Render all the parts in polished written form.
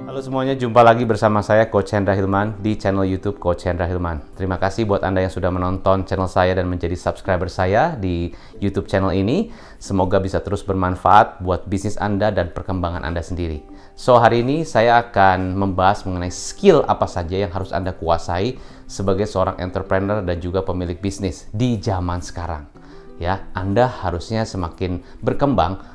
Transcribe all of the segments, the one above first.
Halo semuanya, jumpa lagi bersama saya Coach Hendra Hilman di channel YouTube Coach Hendra Hilman. Terima kasih buat Anda yang sudah menonton channel saya dan menjadi subscriber saya di YouTube channel ini. Semoga bisa terus bermanfaat buat bisnis Anda dan perkembangan Anda sendiri. So, hari ini saya akan membahas mengenai skill apa saja yang harus Anda kuasai sebagai seorang entrepreneur dan juga pemilik bisnis di zaman sekarang. Ya, Anda harusnya semakin berkembang,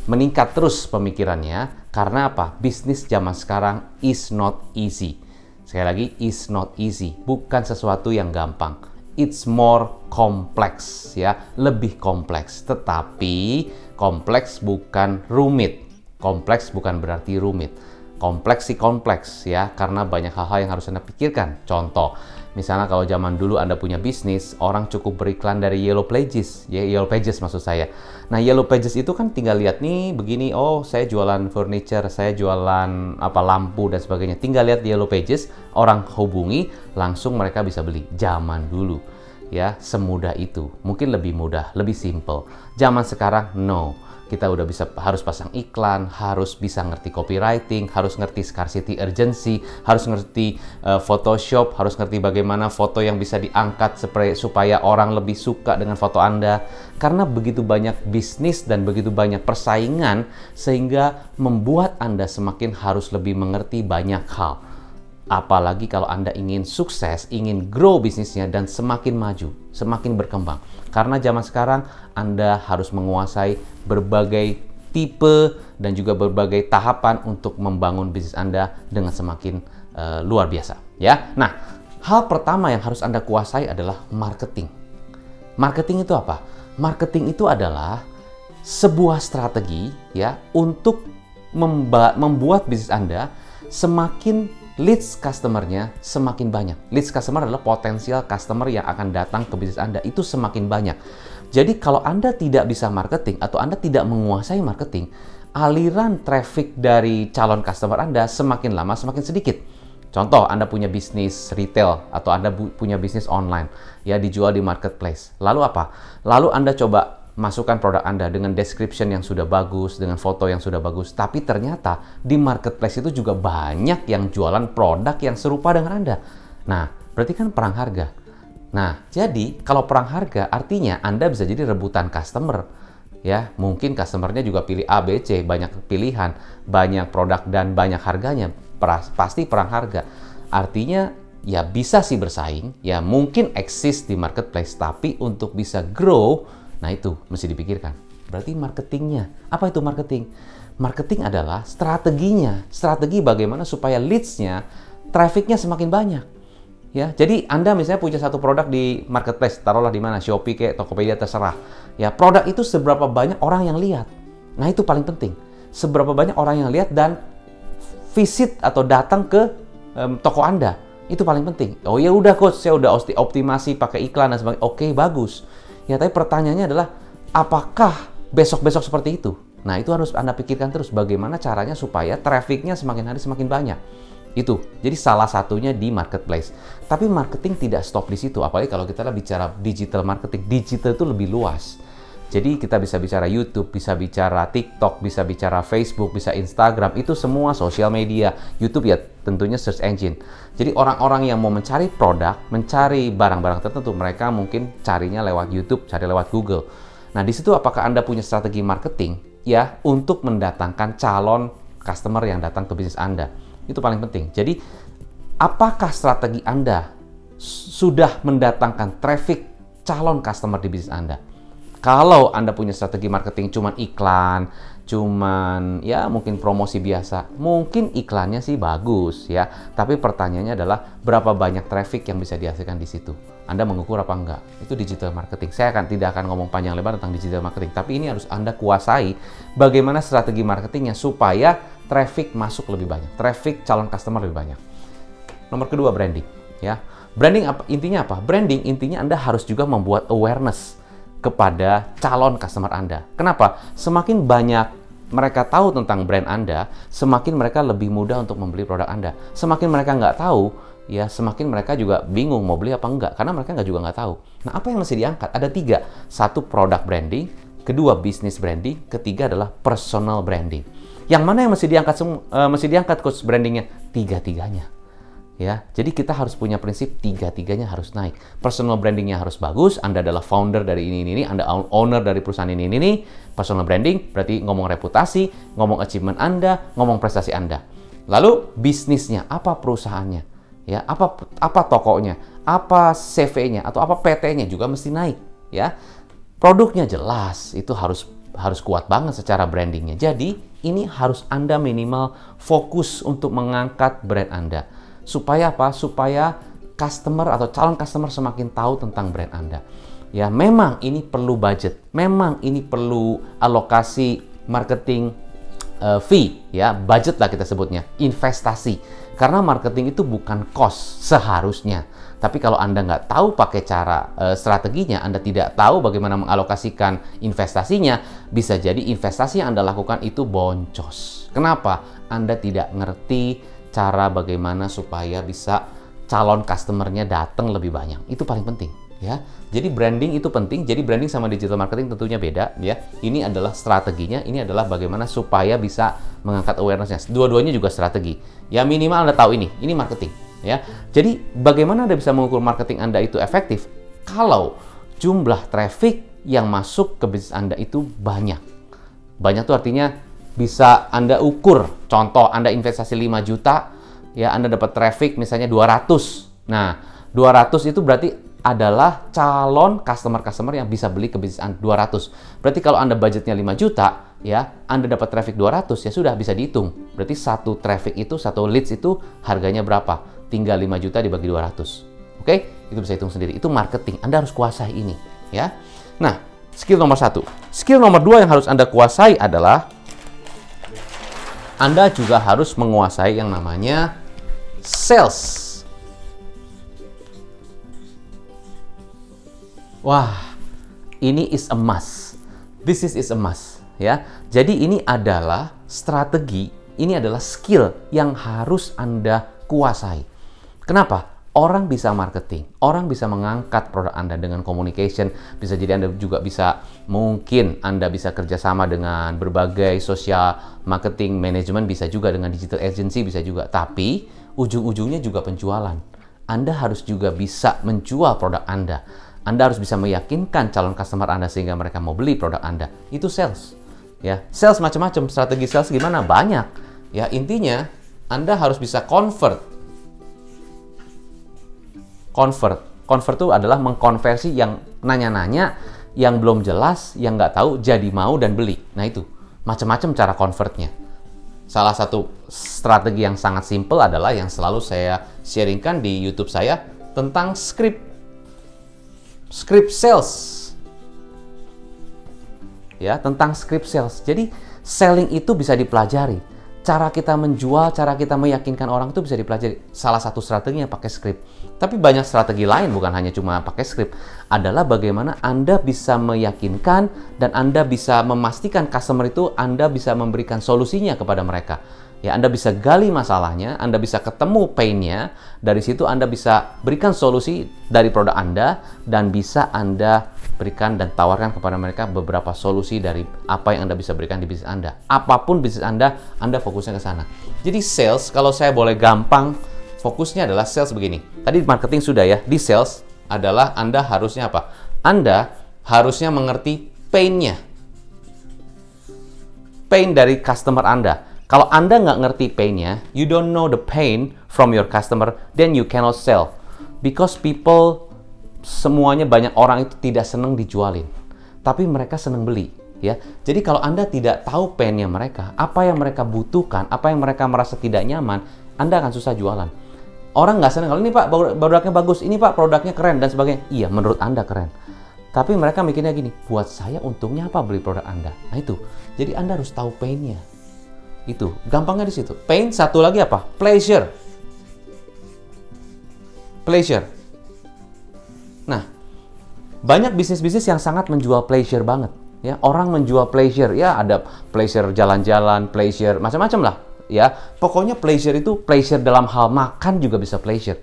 meningkat terus pemikirannya. Karena apa? Bisnis zaman sekarang is not easy. Sekali lagi, is not easy. Bukan sesuatu yang gampang. It's more complex, ya. Lebih kompleks. Tetapi kompleks bukan rumit. Kompleks bukan berarti rumit. Kompleks sih kompleks, ya. Karena banyak hal-hal yang harus Anda pikirkan. Contoh, misalnya kalau zaman dulu Anda punya bisnis, orang cukup beriklan dari Yellow Pages, ya, Yellow Pages maksud saya. Nah, Yellow Pages itu kan tinggal lihat nih, begini, oh saya jualan furniture, saya jualan lampu dan sebagainya. Tinggal lihat Yellow Pages, orang hubungi, langsung mereka bisa beli. Zaman dulu, ya, semudah itu. Mungkin lebih mudah, lebih simple. Zaman sekarang, no. Kita udah harus pasang iklan, harus bisa ngerti copywriting, harus ngerti scarcity urgency, harus ngerti Photoshop, harus ngerti bagaimana foto yang bisa diangkat supaya orang lebih suka dengan foto Anda. Karena begitu banyak bisnis dan begitu banyak persaingan, sehingga membuat Anda semakin harus lebih mengerti banyak hal. Apalagi kalau Anda ingin sukses, ingin grow bisnisnya dan semakin maju, semakin berkembang. Karena zaman sekarang Anda harus menguasai berbagai tipe dan juga berbagai tahapan untuk membangun bisnis Anda dengan semakin luar biasa, ya. Nah, hal pertama yang harus Anda kuasai adalah marketing. Marketing itu apa? Marketing itu adalah sebuah strategi, ya, untuk membuat bisnis Anda semakin leads customer-nya semakin banyak. Leads customer adalah potensial customer yang akan datang ke bisnis Anda. Itu semakin banyak. Jadi kalau Anda tidak bisa marketing atau Anda tidak menguasai marketing, aliran traffic dari calon customer Anda semakin lama semakin sedikit. Contoh, Anda punya bisnis retail atau Anda punya bisnis online, ya, dijual di marketplace. Lalu apa? Lalu Anda coba masukkan produk Anda dengan description yang sudah bagus, dengan foto yang sudah bagus. Tapi ternyata di marketplace itu juga banyak yang jualan produk yang serupa dengan Anda. Nah, berarti kan perang harga. Nah, jadi kalau perang harga artinya Anda bisa jadi rebutan customer. Ya, mungkin customernya juga pilih A, B, C, banyak pilihan, banyak produk dan banyak harganya. Pasti perang harga. Artinya ya bisa sih bersaing, ya mungkin eksis di marketplace, tapi untuk bisa grow, nah itu mesti dipikirkan. Berarti marketingnya. Apa itu marketing? Marketing adalah strateginya. Strategi bagaimana supaya leads-nya, traffic-nya semakin banyak. Ya, jadi Anda misalnya punya satu produk di marketplace, taruhlah di mana, Shopee kayak Tokopedia, terserah. Ya, produk itu seberapa banyak orang yang lihat. Nah, itu paling penting. Seberapa banyak orang yang lihat dan visit atau datang ke toko Anda. Itu paling penting. Oh ya udah coach, saya udah optimasi pakai iklan dan sebagainya. Oke, bagus. Ya, tapi pertanyaannya adalah, apakah besok-besok seperti itu? Nah, itu harus Anda pikirkan terus bagaimana caranya supaya traffic-nya semakin hari semakin banyak. Itu. Jadi salah satunya di marketplace. Tapi marketing tidak stop di situ. Apalagi kalau kita bicara digital marketing. Digital itu lebih luas. Jadi kita bisa bicara YouTube, bisa bicara TikTok, bisa bicara Facebook, bisa Instagram. Itu semua sosial media. YouTube ya tentunya search engine. Jadi orang-orang yang mau mencari produk, mencari barang-barang tertentu, mereka mungkin carinya lewat YouTube, cari lewat Google. Nah, di situ apakah Anda punya strategi marketing ya untuk mendatangkan calon customer yang datang ke bisnis Anda? Itu paling penting. Jadi, apakah strategi Anda sudah mendatangkan traffic calon customer di bisnis Anda? Kalau Anda punya strategi marketing cuman iklan, cuman ya mungkin promosi biasa, mungkin iklannya sih bagus ya, tapi pertanyaannya adalah berapa banyak traffic yang bisa dihasilkan di situ. Anda mengukur apa enggak? Itu digital marketing. Saya tidak akan ngomong panjang lebar tentang digital marketing, tapi ini harus Anda kuasai bagaimana strategi marketingnya supaya traffic masuk lebih banyak, traffic calon customer lebih banyak. Nomor kedua, branding ya. Branding intinya apa? Branding intinya Anda harus juga membuat awareness kepada calon customer Anda. Kenapa? Semakin banyak mereka tahu tentang brand Anda, semakin mereka lebih mudah untuk membeli produk Anda. Semakin mereka nggak tahu, ya semakin mereka juga bingung mau beli apa enggak, karena mereka juga nggak tahu. Nah, apa yang mesti diangkat? Ada 3. 1, product branding. kedua business branding, ketiga adalah personal branding. Yang mana yang mesti diangkat coach brandingnya? Tiga-tiganya. Ya, jadi kita harus punya prinsip tiga-tiganya harus naik. Personal brandingnya harus bagus. Anda adalah founder dari ini, Anda owner dari perusahaan ini. Personal branding berarti ngomong reputasi, ngomong achievement Anda, ngomong prestasi Anda. Lalu bisnisnya, apa perusahaannya? Ya, apa tokonya? Apa CV-nya atau apa PT-nya juga mesti naik, ya. Produknya jelas, itu harus kuat banget secara brandingnya. Jadi, ini harus Anda minimal fokus untuk mengangkat brand Anda. Supaya apa? Supaya customer atau calon customer semakin tahu tentang brand Anda. Ya, memang ini perlu budget. Memang ini perlu alokasi marketing fee, ya, budget lah kita sebutnya, investasi. Karena marketing itu bukan cost seharusnya. Tapi kalau Anda nggak tahu pakai cara strateginya, Anda tidak tahu bagaimana mengalokasikan investasinya, bisa jadi investasi yang Anda lakukan itu boncos. Kenapa? Anda tidak ngerti cara bagaimana supaya bisa calon customernya datang lebih banyak. Itu paling penting, ya. Jadi branding itu penting. Jadi branding sama digital marketing tentunya beda, ya. Ini adalah strateginya, ini adalah bagaimana supaya bisa mengangkat awareness-nya. Dua-duanya juga strategi. Ya, minimal Anda tahu ini marketing, ya. Jadi bagaimana Anda bisa mengukur marketing Anda itu efektif? Kalau jumlah traffic yang masuk ke bisnis Anda itu banyak. Banyak tuh artinya bisa Anda ukur. Contoh, Anda investasi 5 juta, ya, Anda dapat traffic misalnya 200. Nah, 200 itu berarti adalah calon customer yang bisa beli ke bisnis Anda 200. Berarti kalau Anda budgetnya 5 juta, ya, Anda dapat traffic 200, ya sudah bisa dihitung. Berarti satu traffic itu, satu leads itu harganya berapa? Tinggal 5 juta dibagi 200. Oke? Itu bisa hitung sendiri. Itu marketing. Anda harus kuasai ini, ya. Nah, skill nomor 1. Skill nomor 2 yang harus Anda kuasai adalah Anda juga harus menguasai yang namanya sales. Wah, ini is a must. This is a must, ya. Jadi ini adalah strategi, ini adalah skill yang harus Anda kuasai. Kenapa? Orang bisa marketing, orang bisa mengangkat produk Anda dengan communication, bisa jadi Anda juga bisa, mungkin Anda bisa kerjasama dengan berbagai social marketing management, bisa juga dengan digital agency, bisa juga. Tapi ujung-ujungnya juga penjualan. Anda harus juga bisa menjual produk Anda. Anda harus bisa meyakinkan calon customer Anda sehingga mereka mau beli produk Anda. Itu sales. Ya, sales macam-macam, strategi sales gimana? Banyak. Ya, intinya Anda harus bisa convert. Convert itu adalah mengkonversi yang nanya-nanya, yang belum jelas, yang nggak tahu, jadi mau dan beli. Nah itu, macam-macam cara convertnya. Salah satu strategi yang sangat simple adalah yang selalu saya sharingkan di YouTube saya tentang script sales. Ya, tentang script sales. Jadi, selling itu bisa dipelajari. Cara kita menjual, cara kita meyakinkan orang itu bisa dipelajari. Salah satu strateginya pakai skrip. Tapi banyak strategi lain, bukan hanya cuma pakai skrip. Adalah bagaimana Anda bisa meyakinkan dan Anda bisa memastikan customer itu Anda bisa memberikan solusinya kepada mereka. Ya, Anda bisa gali masalahnya, Anda bisa ketemu pain-nya, dari situ Anda bisa berikan solusi dari produk Anda, dan bisa Anda berikan dan tawarkan kepada mereka beberapa solusi dari apa yang Anda bisa berikan di bisnis Anda. Apapun bisnis Anda fokusnya ke sana. Jadi sales, kalau saya boleh gampang, fokusnya adalah sales begini. Tadi marketing sudah ya, di sales adalah Anda harusnya apa? Anda harusnya mengerti pain-nya. Pain dari customer Anda. Kalau Anda nggak ngerti pain-nya, you don't know the pain from your customer, then you cannot sell. Because people, semuanya banyak orang itu tidak senang dijualin. Tapi mereka senang beli. Ya, jadi kalau Anda tidak tahu pain-nya mereka, apa yang mereka butuhkan, apa yang mereka merasa tidak nyaman, Anda akan susah jualan. Orang nggak senang, kalau ini Pak, produknya bagus, ini Pak, produknya keren, dan sebagainya. Iya, menurut Anda keren. Tapi mereka mikirnya gini, buat saya untungnya apa beli produk Anda? Nah itu, jadi Anda harus tahu pain-nya. Itu, gampangnya di situ. Pain, satu lagi apa? Pleasure. Pleasure. Nah, banyak bisnis-bisnis yang sangat menjual pleasure banget. Ya, orang menjual pleasure. Ya, ada pleasure jalan-jalan, pleasure macam-macam lah. Ya, pokoknya pleasure itu pleasure dalam hal makan juga bisa pleasure.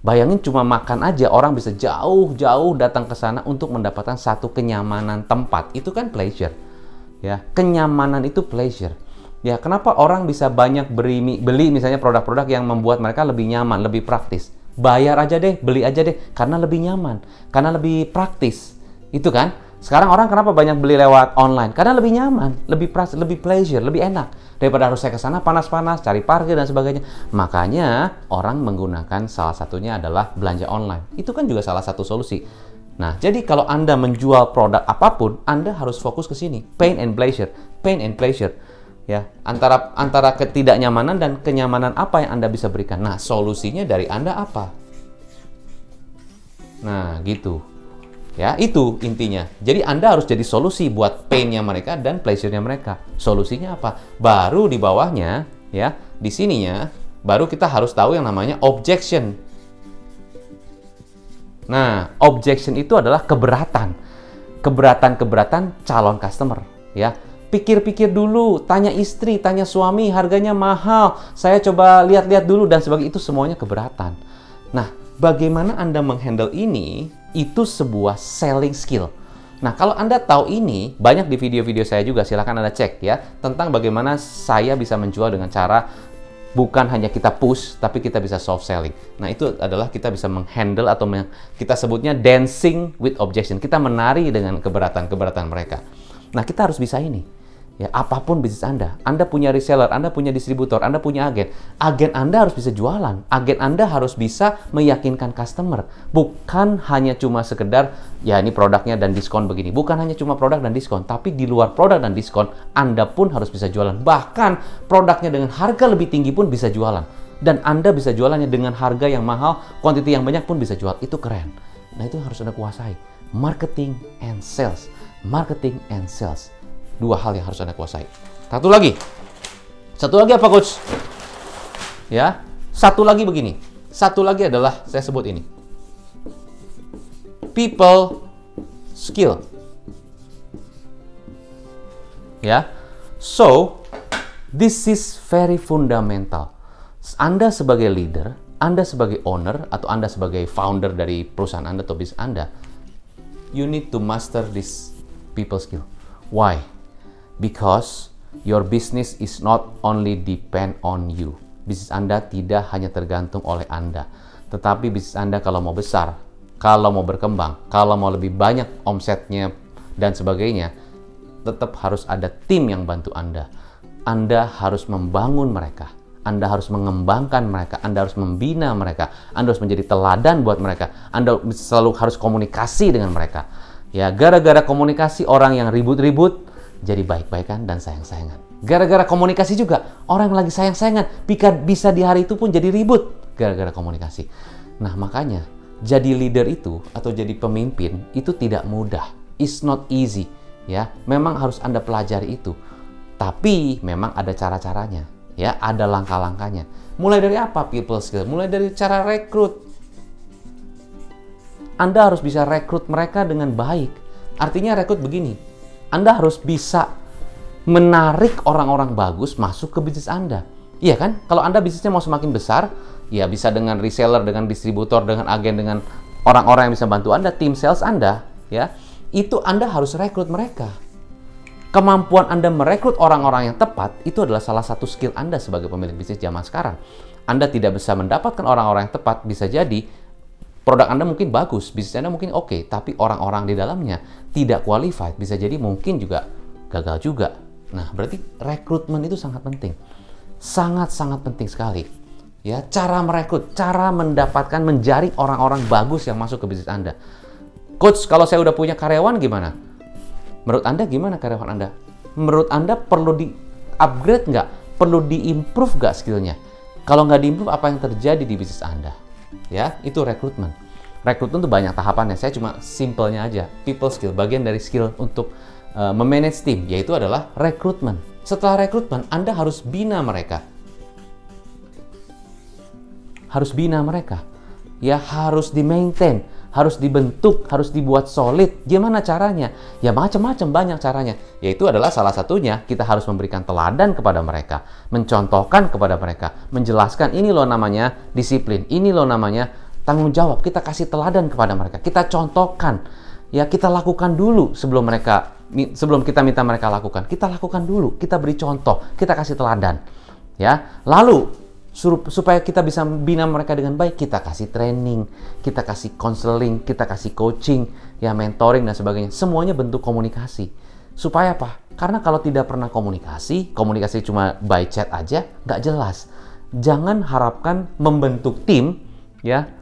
Bayangin cuma makan aja orang bisa jauh-jauh datang ke sana untuk mendapatkan satu kenyamanan tempat. Itu kan pleasure. Ya, kenyamanan itu pleasure. Ya, kenapa orang bisa banyak beli misalnya produk-produk yang membuat mereka lebih nyaman, lebih praktis. Bayar aja deh, beli aja deh, karena lebih nyaman, karena lebih praktis. Itu kan? Sekarang orang kenapa banyak beli lewat online? Karena lebih nyaman, lebih praktis, lebih pleasure, lebih enak. Daripada harus saya ke sana panas-panas, cari parkir dan sebagainya. Makanya orang menggunakan salah satunya adalah belanja online. Itu kan juga salah satu solusi. Nah, jadi kalau Anda menjual produk apapun, Anda harus fokus ke sini. Pain and pleasure. Pain and pleasure. Ya, antara ketidaknyamanan dan kenyamanan apa yang Anda bisa berikan. Nah, solusinya dari Anda apa? Nah, gitu. Ya, itu intinya. Jadi Anda harus jadi solusi buat pain-nya mereka dan pleasure-nya mereka. Solusinya apa? Baru di bawahnya, ya, di sininya, baru kita harus tahu yang namanya objection. Nah, objection itu adalah keberatan. Keberatan calon customer, ya. Pikir-pikir dulu, tanya istri, tanya suami, harganya mahal, saya coba lihat-lihat dulu dan sebagainya, itu semuanya keberatan. Nah, bagaimana Anda menghandle ini? Itu sebuah selling skill. Nah, kalau Anda tahu ini, banyak di video-video saya juga, silahkan Anda cek ya, tentang bagaimana saya bisa menjual dengan cara bukan hanya kita push, tapi kita bisa soft selling. Nah, itu adalah kita bisa menghandle atau kita sebutnya dancing with objection. Kita menari dengan keberatan-keberatan mereka. Nah, kita harus bisa ini. Ya, apapun bisnis Anda punya reseller, Anda punya distributor, Anda punya agen. Agen Anda harus bisa jualan. Agen Anda harus bisa meyakinkan customer. Bukan hanya cuma sekedar, ya ini produknya dan diskon begini. Bukan hanya cuma produk dan diskon, tapi di luar produk dan diskon, Anda pun harus bisa jualan. Bahkan produknya dengan harga lebih tinggi pun bisa jualan. Dan Anda bisa jualannya dengan harga yang mahal, kuantiti yang banyak pun bisa jual. Itu keren. Nah, itu harus Anda kuasai. Marketing and sales. Marketing and sales. Dua hal yang harus Anda kuasai. Satu lagi apa, Coach? Ya, satu lagi begini. Satu lagi adalah saya sebut ini. People skill. Ya. So, this is very fundamental. Anda sebagai leader, Anda sebagai owner, atau Anda sebagai founder dari perusahaan Anda atau bisnis Anda, you need to master this people skill. Why? Because your business is not only depend on you. Bisnis Anda tidak hanya tergantung oleh Anda. Tetapi bisnis Anda kalau mau besar, kalau mau berkembang, kalau mau lebih banyak omsetnya dan sebagainya, tetap harus ada tim yang bantu Anda. Anda harus membangun mereka. Anda harus mengembangkan mereka. Anda harus membina mereka. Anda harus menjadi teladan buat mereka. Anda selalu harus komunikasi dengan mereka. Ya, gara-gara komunikasi orang yang ribut-ribut jadi baik-baikan dan sayang-sayangan. Gara-gara komunikasi juga, orang yang lagi sayang-sayangan bisa di hari itu pun jadi ribut gara-gara komunikasi. Nah, makanya jadi leader itu atau jadi pemimpin itu tidak mudah. It's not easy, ya. Memang harus Anda pelajari itu. Tapi memang ada cara-caranya, ya, ada langkah-langkahnya. Mulai dari apa people skill? Mulai dari cara rekrut. Anda harus bisa rekrut mereka dengan baik. Artinya rekrut begini. Anda harus bisa menarik orang-orang bagus masuk ke bisnis Anda. Iya kan? Kalau Anda bisnisnya mau semakin besar, ya bisa dengan reseller, dengan distributor, dengan agen, dengan orang-orang yang bisa bantu Anda, tim sales Anda, ya. Itu Anda harus rekrut mereka. Kemampuan Anda merekrut orang-orang yang tepat, itu adalah salah satu skill Anda sebagai pemilik bisnis zaman sekarang. Anda tidak bisa mendapatkan orang-orang yang tepat, bisa jadi produk Anda mungkin bagus, bisnis Anda mungkin oke, tapi orang-orang di dalamnya tidak qualified, bisa jadi mungkin juga gagal juga. Nah, berarti rekrutmen itu sangat penting. Sangat-sangat penting sekali. Ya, cara merekrut, cara mendapatkan, menjaring orang-orang bagus yang masuk ke bisnis Anda. Coach, kalau saya udah punya karyawan gimana? Menurut Anda gimana karyawan Anda? Menurut Anda perlu di-upgrade nggak? Perlu di-improve nggak skillnya? Kalau nggak di-improve, apa yang terjadi di bisnis Anda? Ya, itu rekrutmen. Rekrutmen itu banyak tahapannya. Saya cuma simpelnya aja. People skill, bagian dari skill untuk memanage tim, yaitu adalah rekrutmen. Setelah rekrutmen, Anda harus bina mereka. Harus bina mereka. Ya, harus di-maintain, harus dibentuk, harus dibuat solid. Gimana caranya? Ya, macam-macam, banyak caranya. Yaitu adalah salah satunya, kita harus memberikan teladan kepada mereka, mencontohkan kepada mereka, menjelaskan ini loh namanya disiplin, ini loh namanya tanggung jawab, kita kasih teladan kepada mereka, kita contohkan, ya kita lakukan dulu sebelum kita minta mereka lakukan. Kita lakukan dulu, kita beri contoh, kita kasih teladan, ya. Lalu supaya kita bisa bina mereka dengan baik, kita kasih training, kita kasih counseling, kita kasih coaching, ya mentoring dan sebagainya. Semuanya bentuk komunikasi. Supaya apa? Karena kalau tidak pernah komunikasi cuma by chat aja, nggak jelas. Jangan harapkan membentuk tim, ya,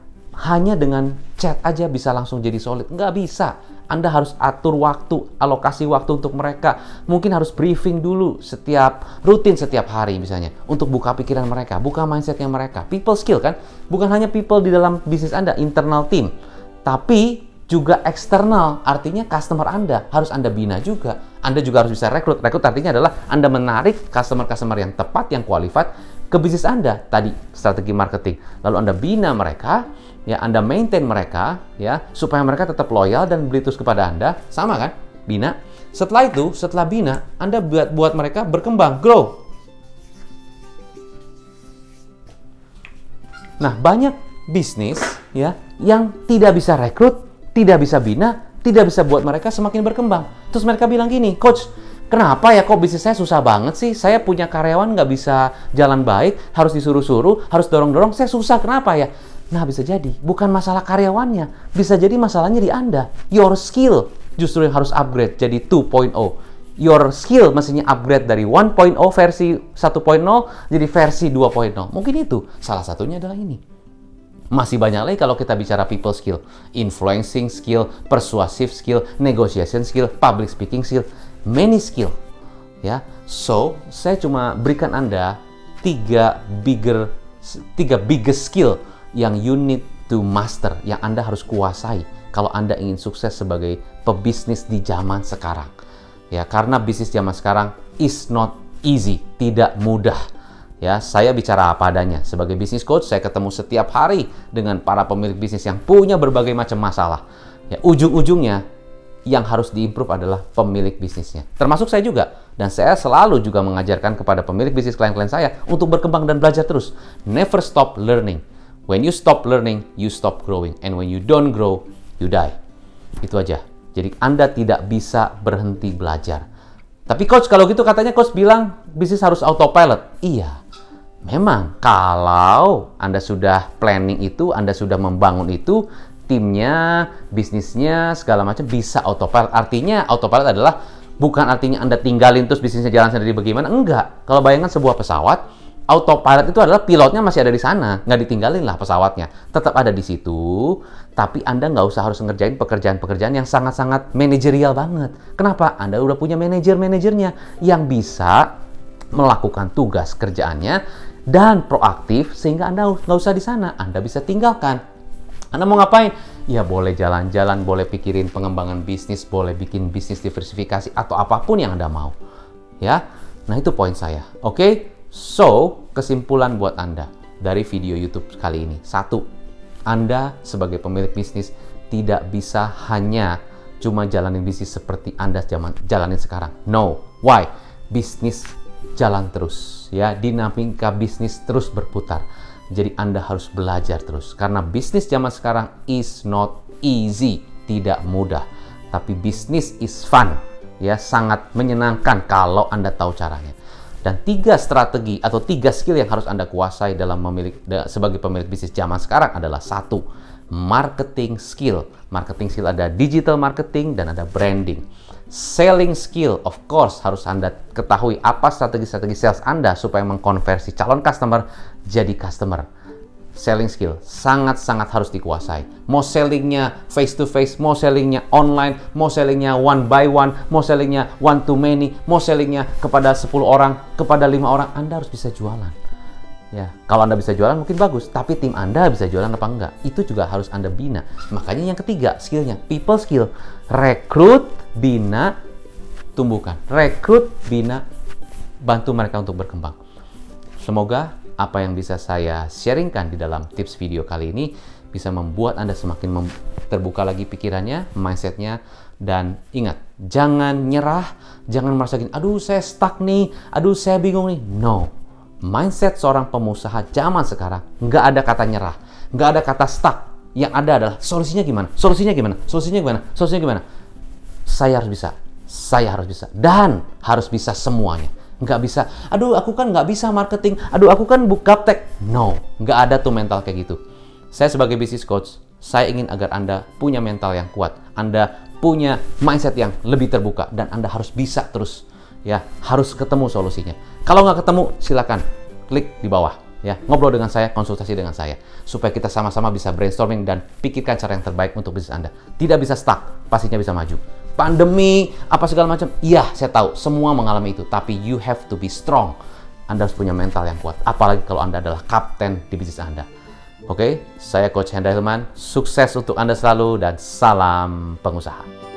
hanya dengan chat aja bisa langsung jadi solid. Nggak bisa. Anda harus atur waktu, alokasi waktu untuk mereka. Mungkin harus briefing dulu rutin setiap hari misalnya. Untuk buka pikiran mereka, buka mindsetnya mereka. People skill kan? Bukan hanya people di dalam bisnis Anda, internal team. Tapi juga eksternal, artinya customer Anda harus Anda bina juga. Anda juga harus bisa rekrut. Rekrut artinya adalah Anda menarik customer-customer yang tepat, yang qualified ke bisnis Anda. Tadi strategi marketing. Lalu Anda bina mereka, ya Anda maintain mereka, ya supaya mereka tetap loyal dan beli terus kepada Anda. Sama kan? Bina. Setelah itu, setelah bina, Anda buat mereka berkembang, grow. Nah, banyak bisnis ya yang tidak bisa rekrut, tidak bisa bina, tidak bisa buat mereka semakin berkembang. Terus mereka bilang gini, "Coach, kenapa ya kok bisnis saya susah banget sih? Saya punya karyawan nggak bisa jalan baik, harus disuruh-suruh, harus dorong-dorong, saya susah, kenapa ya?" Nah, bisa jadi bukan masalah karyawannya, bisa jadi masalahnya di Anda. Your skill justru yang harus upgrade jadi 2.0. Your skill mestinya upgrade dari 1.0 versi 1.0 jadi versi 2.0. Mungkin itu salah satunya adalah ini. Masih banyak lagi kalau kita bicara people skill, influencing skill, persuasive skill, negotiation skill, public speaking skill, many skill. Ya, so saya cuma berikan Anda tiga biggest skill yang you need to master, yang Anda harus kuasai kalau Anda ingin sukses sebagai pebisnis di zaman sekarang. Ya, karena bisnis zaman sekarang is not easy, tidak mudah. Ya, saya bicara apa adanya. Sebagai business coach, saya ketemu setiap hari dengan para pemilik bisnis yang punya berbagai macam masalah. Ya, ujung-ujungnya yang harus diimprove adalah pemilik bisnisnya. Termasuk saya juga. Dan saya selalu juga mengajarkan kepada pemilik bisnis klien-klien saya untuk berkembang dan belajar terus. Never stop learning. When you stop learning, you stop growing. And when you don't grow, you die. Itu aja. Jadi Anda tidak bisa berhenti belajar. Tapi coach, kalau gitu katanya coach bilang bisnis harus autopilot. Iya. Memang kalau Anda sudah planning itu, Anda sudah membangun itu, timnya, bisnisnya, segala macam bisa autopilot. Artinya autopilot adalah bukan artinya Anda tinggalin terus bisnisnya jalan sendiri bagaimana. Enggak. Kalau bayangkan sebuah pesawat, autopilot itu adalah pilotnya masih ada di sana. Nggak ditinggalin lah pesawatnya. Tetap ada di situ, tapi Anda nggak usah harus ngerjain pekerjaan-pekerjaan yang sangat-sangat manajerial banget. Kenapa? Anda udah punya manajernya yang bisa melakukan tugas kerjaannya dan proaktif sehingga Anda nggak usah di sana, Anda bisa tinggalkan. Anda mau ngapain? Ya boleh jalan-jalan, boleh pikirin pengembangan bisnis, boleh bikin bisnis diversifikasi atau apapun yang Anda mau. Ya, nah itu poin saya. Oke, so kesimpulan buat Anda dari video YouTube kali ini. 1, Anda sebagai pemilik bisnis tidak bisa hanya cuma jalanin bisnis seperti Anda jalanin sekarang. No, why? Bisnis jalan terus, ya, dinamika bisnis terus berputar. Jadi Anda harus belajar terus karena bisnis zaman sekarang is not easy, tidak mudah. Tapi bisnis is fun, ya, sangat menyenangkan kalau Anda tahu caranya. Dan 3 strategi atau 3 skill yang harus Anda kuasai dalam sebagai pemilik bisnis zaman sekarang adalah 1, marketing skill. Marketing skill ada digital marketing dan ada branding. Selling skill, of course, harus Anda ketahui apa strategi-strategi sales Anda supaya mengkonversi calon customer jadi customer. Selling skill sangat-sangat harus dikuasai. Mau sellingnya face to face, mau sellingnya online, mau sellingnya one by one, mau sellingnya one to many, mau sellingnya kepada 10 orang, kepada 5 orang, Anda harus bisa jualan. Ya, kalau Anda bisa jualan mungkin bagus, tapi tim Anda bisa jualan apa enggak? Itu juga harus Anda bina. Makanya yang ketiga, skillnya, people skill. Rekrut, bina, tumbuhkan. Rekrut, bina, bantu mereka untuk berkembang. Semoga apa yang bisa saya sharingkan di dalam tips video kali ini bisa membuat Anda semakin terbuka lagi pikirannya, mindsetnya, dan ingat, jangan nyerah, jangan merasa gini, aduh saya stuck nih, aduh saya bingung nih. No. Mindset seorang pengusaha zaman sekarang nggak ada kata nyerah, nggak ada kata stuck, Yang ada adalah solusinya gimana? Solusinya gimana? Solusinya gimana? Solusinya gimana? Saya harus bisa. Saya harus bisa. Dan harus bisa semuanya. Nggak bisa, aduh aku kan nggak bisa marketing, aduh aku kan gaptek. No, nggak ada tuh mental kayak gitu. Saya sebagai business coach, saya ingin agar Anda punya mental yang kuat. Anda punya mindset yang lebih terbuka. Dan Anda harus bisa terus. Ya, harus ketemu solusinya. Kalau nggak ketemu, silakan klik di bawah. Ya, ngobrol dengan saya, konsultasi dengan saya, supaya kita sama-sama bisa brainstorming dan pikirkan cara yang terbaik untuk bisnis Anda. Tidak bisa stuck, pastinya bisa maju. Pandemi, apa segala macam, iya saya tahu, semua mengalami itu. Tapi you have to be strong. Anda harus punya mental yang kuat, apalagi kalau Anda adalah kapten di bisnis Anda. Oke, saya Coach Hendra Hilman, sukses untuk Anda selalu dan salam pengusaha.